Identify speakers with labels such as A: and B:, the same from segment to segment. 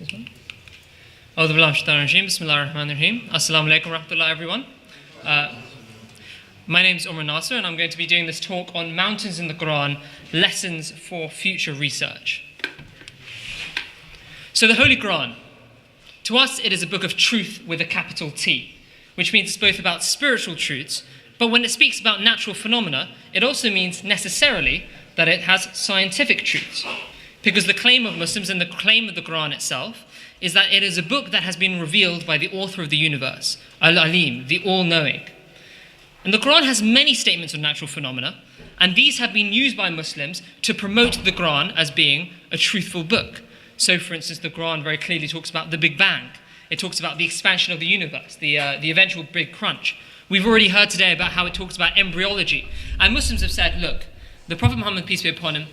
A: Bismillahirrahmanirrahim. Assalamu alaikum warahmatullah, everyone. My name is Umar Nasser, and I'm going to be doing this talk on mountains in the Qur'an, lessons for future research. So the Holy Qur'an, to us it is a book of truth with a capital T, which means it's both about spiritual truths, but when it speaks about natural phenomena, it also means necessarily that it has scientific truths. Because the claim of Muslims and the claim of the Qur'an itself is that it is a book that has been revealed by the author of the universe, Al-Alim, the all-knowing. And the Qur'an has many statements of natural phenomena, and these have been used by Muslims to promote the Qur'an as being a truthful book. So, for instance, the Qur'an very clearly talks about the Big Bang. It talks about the expansion of the universe, the eventual Big Crunch. We've already heard today about how it talks about embryology. And Muslims have said, look, the Prophet Muhammad, peace be upon him,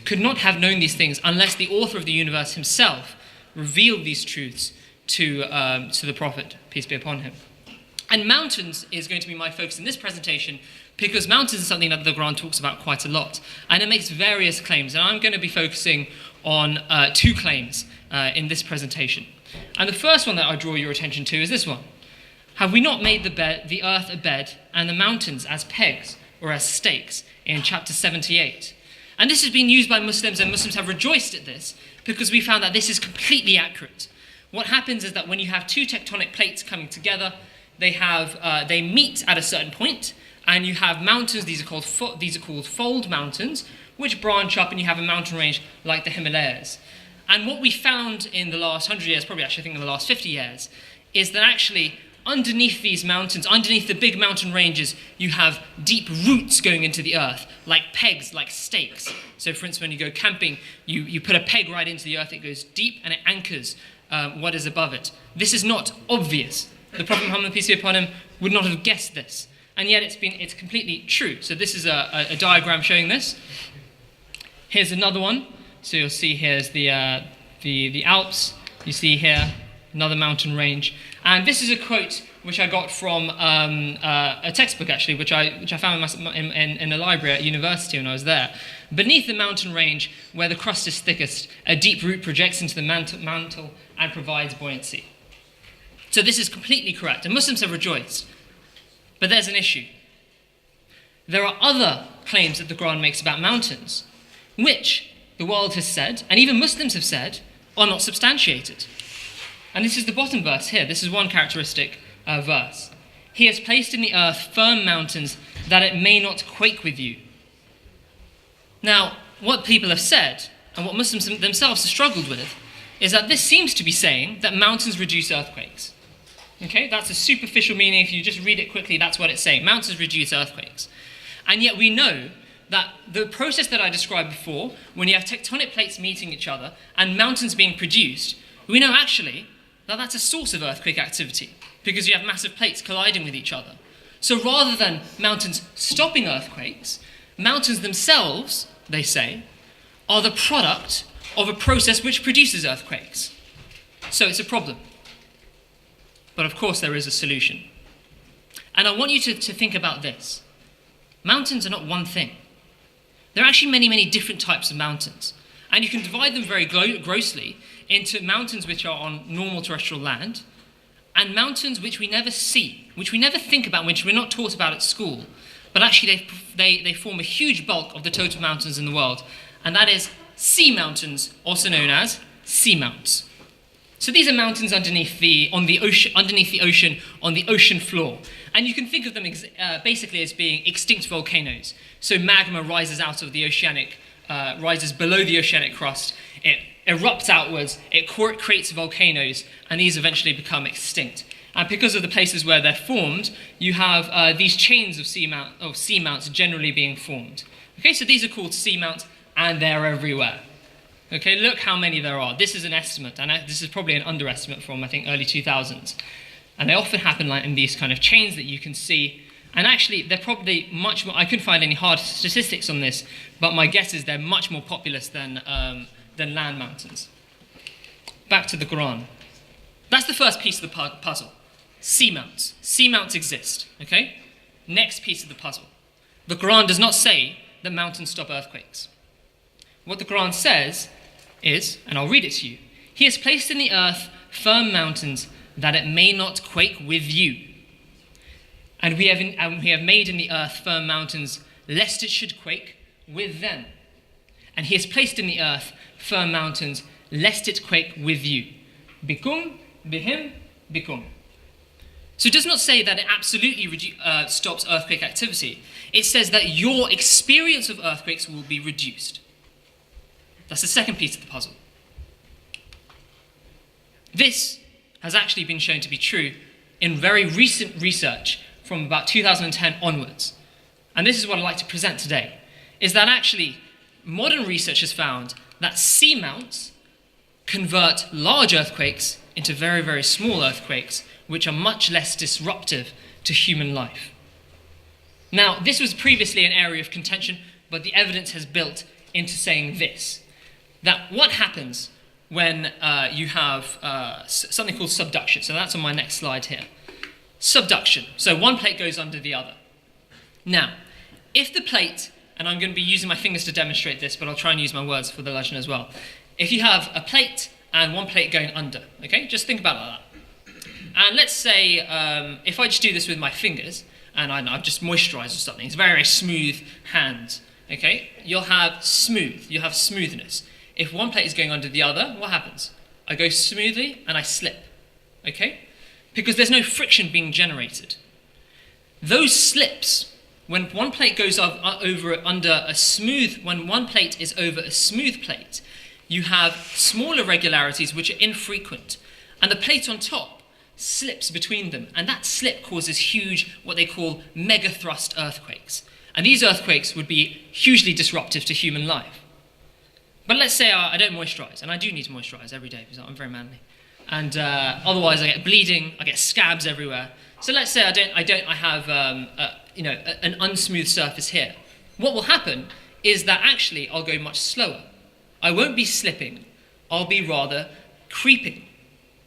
A: could not have known these things unless the author of the universe himself revealed these truths to the Prophet, peace be upon him. And mountains is going to be my focus in this presentation because mountains is something that the Quran talks about quite a lot. And it makes various claims. And I'm going to be focusing on two claims in this presentation. And the first one that I draw your attention to is this one. Have we not made the earth a bed and the mountains as pegs or as stakes in chapter 78? And this has been used by Muslims, and Muslims have rejoiced at this because we found that this is completely accurate. What happens is that when you have two tectonic plates coming together, they meet at a certain point, and you have mountains. These are called fold mountains, which branch up, and you have a mountain range like the Himalayas. And what we found in the last 100 years, probably actually I think in the last 50 years, is that actually underneath these mountains, underneath the big mountain ranges, you have deep roots going into the earth, like pegs, like stakes. So for instance, when you go camping, you put a peg right into the earth, it goes deep, and it anchors what is above it. This is not obvious. The Prophet Muhammad, peace be upon him, would not have guessed this. And yet it's completely true. So this is a diagram showing this. Here's another one. So you'll see here's the Alps. You see here another mountain range. And this is a quote which I got from a textbook, actually, which I found in a library at university when I was there. Beneath the mountain range, where the crust is thickest, a deep root projects into the mantle and provides buoyancy. So this is completely correct, and Muslims have rejoiced. But there's an issue. There are other claims that the Quran makes about mountains, which the world has said, and even Muslims have said, are not substantiated. And this is the bottom verse here. This is one characteristic verse. He has placed in the earth firm mountains that it may not quake with you. Now, what people have said, and what Muslims themselves have struggled with, is that this seems to be saying that mountains reduce earthquakes. Okay, that's a superficial meaning. If you just read it quickly, that's what it's saying. Mountains reduce earthquakes. And yet we know that the process that I described before, when you have tectonic plates meeting each other and mountains being produced, we know actually that that's a source of earthquake activity because you have massive plates colliding with each other. So rather than mountains stopping earthquakes, mountains themselves, they say, are the product of a process which produces earthquakes. So it's a problem. But of course there is a solution. And I want you to think about this. Mountains are not one thing. There are actually many, many different types of mountains. And you can divide them very grossly into mountains which are on normal terrestrial land and mountains which we never see, which we never think about, which we're not taught about at school. But actually they form a huge bulk of the total mountains in the world. And that is seamounts, also known as seamounts. So these are mountains underneath the ocean, on the ocean floor. And you can think of them basically as being extinct volcanoes. So magma rises out of the rises below the oceanic crust. It erupts outwards, it creates volcanoes, and these eventually become extinct. And because of the places where they're formed, you have these chains of seamounts generally being formed. Okay, so these are called seamounts, and they're everywhere. Okay, look how many there are. This is an estimate, and this is probably an underestimate from, I think, early 2000s. And they often happen like in these kind of chains that you can see. And actually, they're probably much more, I couldn't find any hard statistics on this, but my guess is they're much more populous than land mountains. Back to the Quran. That's the first piece of the puzzle. Seamounts. Seamounts exist, okay? Next piece of the puzzle. The Quran does not say that mountains stop earthquakes. What the Quran says is, and I'll read it to you, He has placed in the earth firm mountains that it may not quake with you. And we have made in the earth firm mountains lest it should quake with them. And he has placed in the earth firm mountains lest it quake with you. Bikum, bihim, bikum. So it does not say that it absolutely stops earthquake activity. It says that your experience of earthquakes will be reduced. That's the second piece of the puzzle. This has actually been shown to be true in very recent research from about 2010 onwards. And this is what I'd like to present today, is that actually modern research has found that seamounts convert large earthquakes into very, very small earthquakes, which are much less disruptive to human life. Now, this was previously an area of contention, but the evidence has built into saying this, that what happens when you have something called subduction. So that's on my next slide here. Subduction. So one plate goes under the other. Now, if the plate, and I'm going to be using my fingers to demonstrate this, but I'll try and use my words for the legend as well. If you have a plate and one plate going under, okay? Just think about it like that. And let's say, if I just do this with my fingers, and I've just moisturized or something, it's very, very smooth hands, okay? You'll have smoothness. If one plate is going under the other, what happens? I go smoothly and I slip, okay? Because there's no friction being generated. Those slips, when one plate goes when one plate is over a smooth plate, you have small irregularities which are infrequent, and the plate on top slips between them, and that slip causes huge, what they call megathrust earthquakes. And these earthquakes would be hugely disruptive to human life. But let's say I don't moisturize, and I do need to moisturize every day because I'm very manly. And otherwise I get bleeding, I get scabs everywhere. So let's say I have an unsmooth surface here. What will happen is that actually I'll go much slower. I won't be slipping, I'll be rather creeping,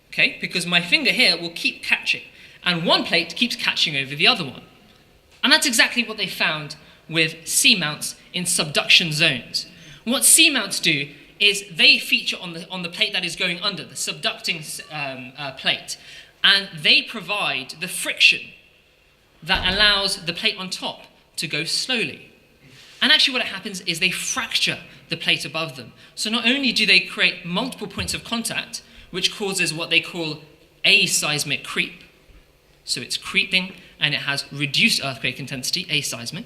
A: okay? Because my finger here will keep catching, and one plate keeps catching over the other one. And that's exactly what they found with seamounts in subduction zones. What seamounts do is they feature on the plate that is going under, the subducting plate, and they provide the friction that allows the plate on top to go slowly. And actually what happens is they fracture the plate above them. So not only do they create multiple points of contact, which causes what they call aseismic creep. So it's creeping and it has reduced earthquake intensity, aseismic.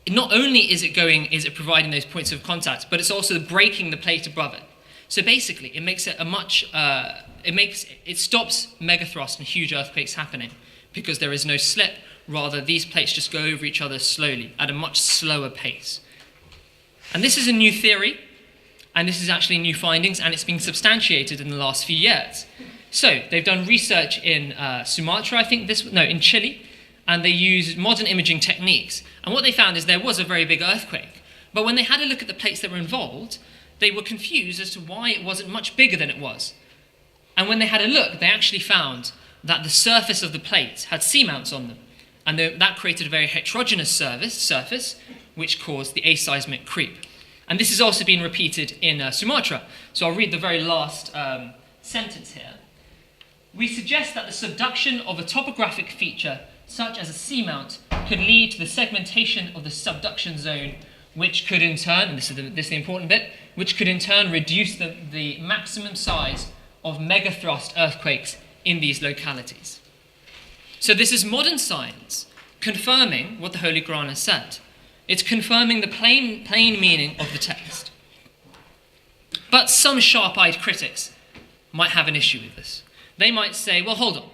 A: Not only is it providing those points of contact, but it's also breaking the plate above it. So basically, it makes it it stops megathrust and huge earthquakes happening because there is no slip. Rather, these plates just go over each other slowly at a much slower pace. And this is a new theory, and this is actually new findings, and it's been substantiated in the last few years. So they've done research in Sumatra, in Chile, and they used modern imaging techniques. And what they found is there was a very big earthquake. But when they had a look at the plates that were involved, they were confused as to why it wasn't much bigger than it was. And when they had a look, they actually found that the surface of the plates had seamounts on them. And that created a very heterogeneous surface, which caused the aseismic creep. And this has also been repeated in Sumatra. So I'll read the very last sentence here. We suggest that the subduction of a topographic feature, such as a seamount, could lead to the segmentation of the subduction zone, which could in turn, and this is the important bit, which could in turn reduce the maximum size of megathrust earthquakes in these localities. So this is modern science confirming what the Holy Qur'an has said. It's confirming the plain meaning of the text. But some sharp-eyed critics might have an issue with this. They might say, well, hold on.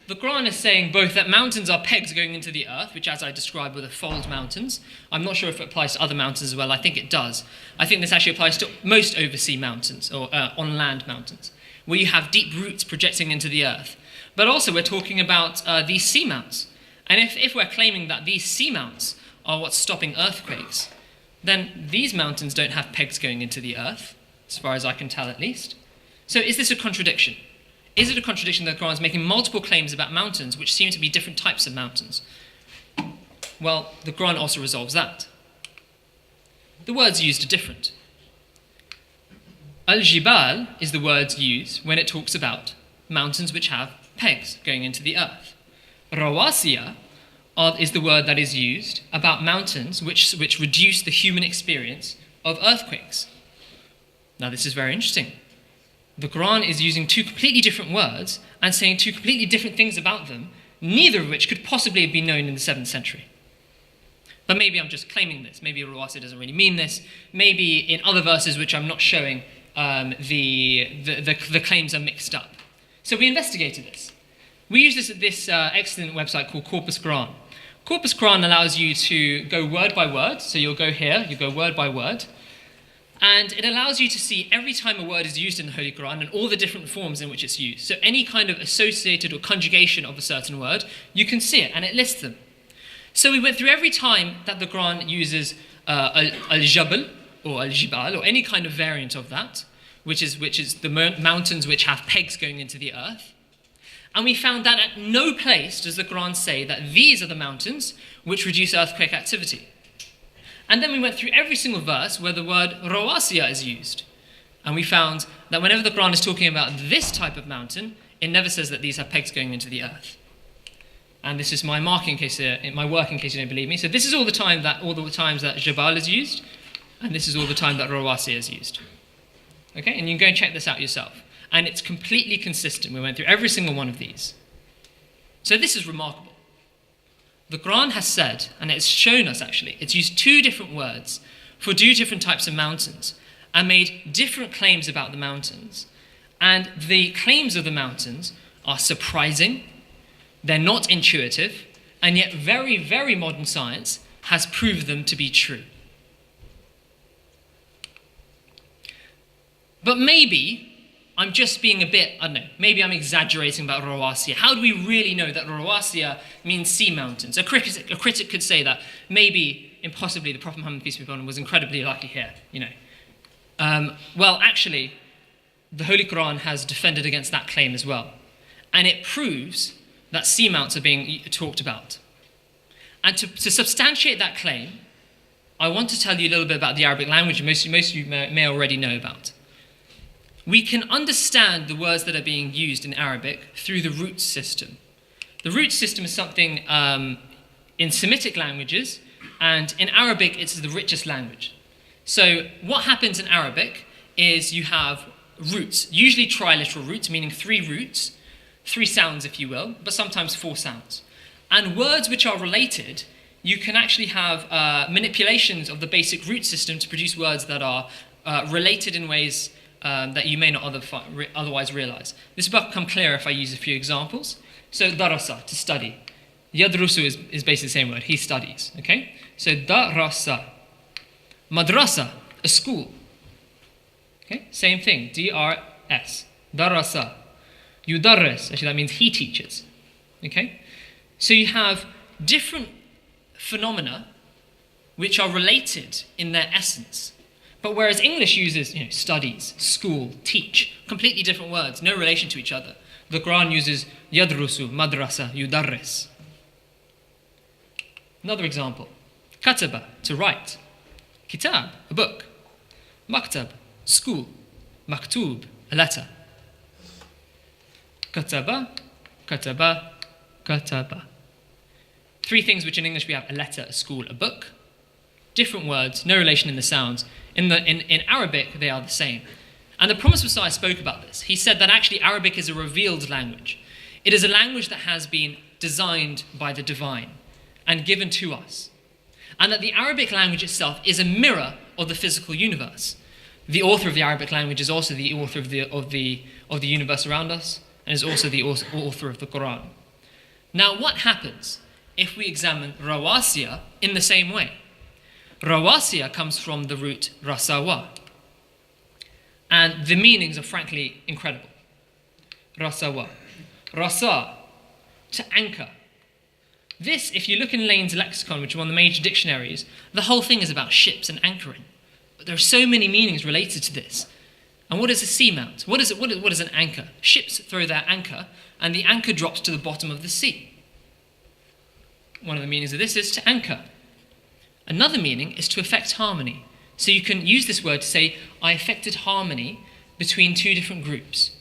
A: The Qur'an is saying both that mountains are pegs going into the earth, which as I described were the fold mountains. I'm not sure if it applies to other mountains as well. I think it does. I think this actually applies to most overseas mountains, or on-land mountains, where you have deep roots projecting into the earth. But also we're talking about these seamounts. And if we're claiming that these seamounts are what's stopping earthquakes, then these mountains don't have pegs going into the earth, as far as I can tell at least. So is this a contradiction? Is it a contradiction that the Quran is making multiple claims about mountains which seem to be different types of mountains? Well, the Quran also resolves that. The words used are different. Al-Jibal is the word used when it talks about mountains which have pegs going into the earth. Rawasiya is the word that is used about mountains which reduce the human experience of earthquakes. Now this is very interesting. The Qur'an is using two completely different words and saying two completely different things about them, neither of which could possibly have been known in the 7th century. But maybe I'm just claiming this. Maybe Rawasiya doesn't really mean this. Maybe in other verses which I'm not showing, the claims are mixed up. So we investigated this. We use this excellent website called Corpus Qur'an. Corpus Qur'an allows you to go word by word. So you'll go here, you go word by word. And it allows you to see every time a word is used in the Holy Qur'an and all the different forms in which it's used. So any kind of associated or conjugation of a certain word, you can see it and it lists them. So we went through every time that the Qur'an uses al-jabal or al-jibal or any kind of variant of that, which is the mountains which have pegs going into the earth. And we found that at no place does the Qur'an say that these are the mountains which reduce earthquake activity. And then we went through every single verse where the word rawasiya is used. And we found that whenever the Qur'an is talking about this type of mountain, it never says that these have pegs going into the earth. And this is my mark in case, my work in case you don't believe me. So this is all the times that Jabal is used, and this is all the time that rawasiya is used. Okay, and you can go and check this out yourself. And it's completely consistent. We went through every single one of these. So this is remarkable. The Qur'an has said, and it's shown us actually, it's used two different words for two different types of mountains and made different claims about the mountains. And the claims of the mountains are surprising, they're not intuitive, and yet very, very modern science has proved them to be true. But maybe I'm just being a bit, I don't know, maybe I'm exaggerating about rawasiya. How do we really know that rawasiya means sea mountains? A critic could say that maybe, impossibly, the Prophet Muhammad, peace be upon him, was incredibly lucky here, you know. Well, actually, the Holy Qur'an has defended against that claim as well. And it proves that seamounts are being talked about. And to substantiate that claim, I want to tell you a little bit about the Arabic language most of you may already know about. We can understand the words that are being used in Arabic through the root system. The root system is something in Semitic languages, and in Arabic it's the richest language. So what happens in Arabic is you have roots, usually triliteral roots, meaning 3 roots, 3 sounds if you will, but sometimes 4 sounds. And words which are related, you can actually have manipulations of the basic root system to produce words that are related in ways that you may not otherwise realize. This will become clearer if I use a few examples. So darasa, to study. Yadrusu is basically the same word, he studies. Okay? So darasa. Madrasa, a school. Okay? Same thing, D-R-S. Darasa. Yudarris, actually that means he teaches. Okay? So you have different phenomena which are related in their essence. But whereas English uses, studies, school, teach, completely different words, no relation to each other. The Quran uses yadrusu, madrasa, yudarris. Another example, kataba, to write. Kitab, a book. Maktab, school. Maktub, a letter. Kataba, kataba, kataba. 3 things which in English we have: a letter, a school, a book. Different words, no relation in the sounds. In Arabic, they are the same. And the Promised Messiah spoke about this. He said that actually Arabic is a revealed language. It is a language that has been designed by the divine and given to us. And that the Arabic language itself is a mirror of the physical universe. The author of the Arabic language is also the author of the universe around us, and is also the author of the Quran. Now, what happens if we examine rawasiya in the same way? Rawasiya comes from the root rasawa. And the meanings are frankly incredible. Rasawa. Rasa, to anchor. This, if you look in Lane's lexicon, which is one of the major dictionaries, the whole thing is about ships and anchoring. But there are so many meanings related to this. And what is a seamount? What is an anchor? Ships throw their anchor, and the anchor drops to the bottom of the sea. One of the meanings of this is to anchor. Another meaning is to affect harmony. So you can use this word to say, I affected harmony between two different groups.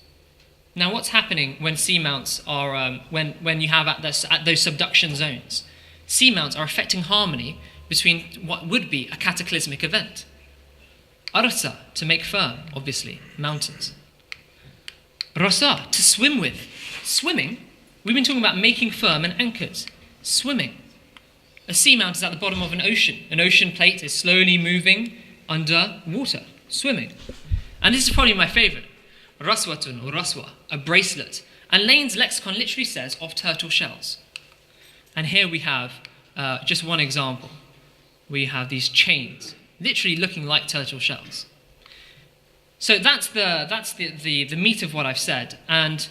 A: Now, what's happening when seamounts are, when you have at those subduction zones? Seamounts are affecting harmony between what would be a cataclysmic event. Arsa, to make firm, obviously, mountains. Rasa, to swim with. Swimming, we've been talking about making firm and anchors. Swimming. A seamount is at the bottom of an ocean. An ocean plate is slowly moving under water, swimming. And this is probably my favorite. Raswatun or raswa, a bracelet. And Lane's lexicon literally says of turtle shells. And here we have just one example. We have these chains, literally looking like turtle shells. So that's the meat of what I've said. And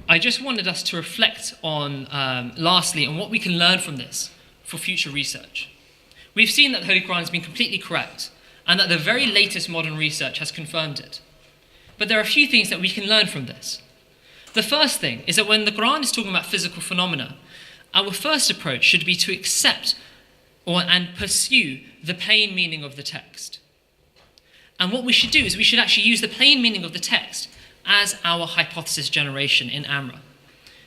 A: I just wanted us to reflect on, lastly, on what we can learn from this for future research. We've seen that the Holy Quran has been completely correct, and that the very latest modern research has confirmed it. But there are a few things that we can learn from this. The first thing is that when the Quran is talking about physical phenomena, our first approach should be to accept and pursue the plain meaning of the text. And what we should do is we should actually use the plain meaning of the text as our hypothesis generation in AMRA.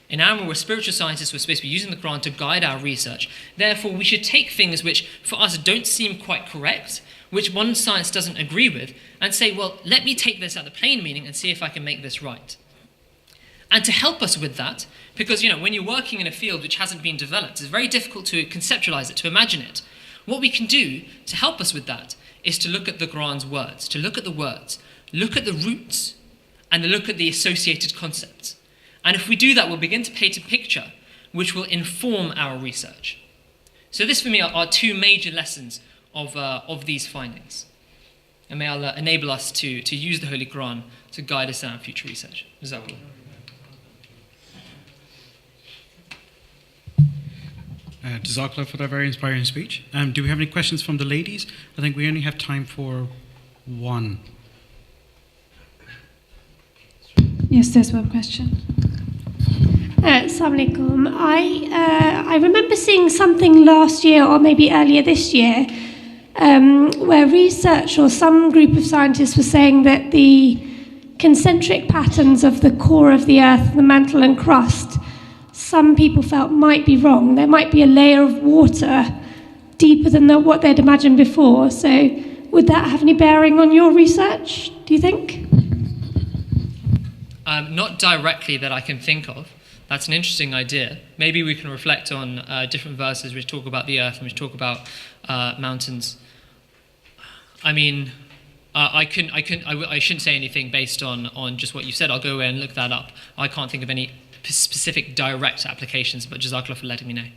A: In AMRA, we're spiritual scientists, we're supposed to be using the Quran to guide our research. Therefore, we should take things which, for us, don't seem quite correct, which one science doesn't agree with, and say, well, let me take this at the plain meaning and see if I can make this right. And to help us with that, because, when you're working in a field which hasn't been developed, it's very difficult to conceptualize it, to imagine it. What we can do to help us with that is to look at the Quran's words, to look at the words, look at the roots, and look at the associated concepts. And if we do that, we'll begin to paint a picture which will inform our research. So this, for me, are two major lessons of these findings. And may Allah enable us to use the Holy Quran to guide us in our future research. Jazakallah.
B: Jazakallah for that very inspiring speech. Do we have any questions from the ladies? I think we only have time for one.
C: Yes, there's one question. Assalamu alaikum. I remember seeing something last year or maybe earlier this year where research or some group of scientists were saying that the concentric patterns of the core of the Earth, the mantle and crust, some people felt might be wrong. There might be a layer of water deeper than what they'd imagined before. So would that have any bearing on your research, do you think?
A: Not directly that I can think of. That's an interesting idea. Maybe we can reflect on different verses which talk about the earth and which talk about mountains. I mean, I shouldn't say anything based on just what you said. I'll go away and look that up. I can't think of any specific direct applications, but Jazakallah for letting me know.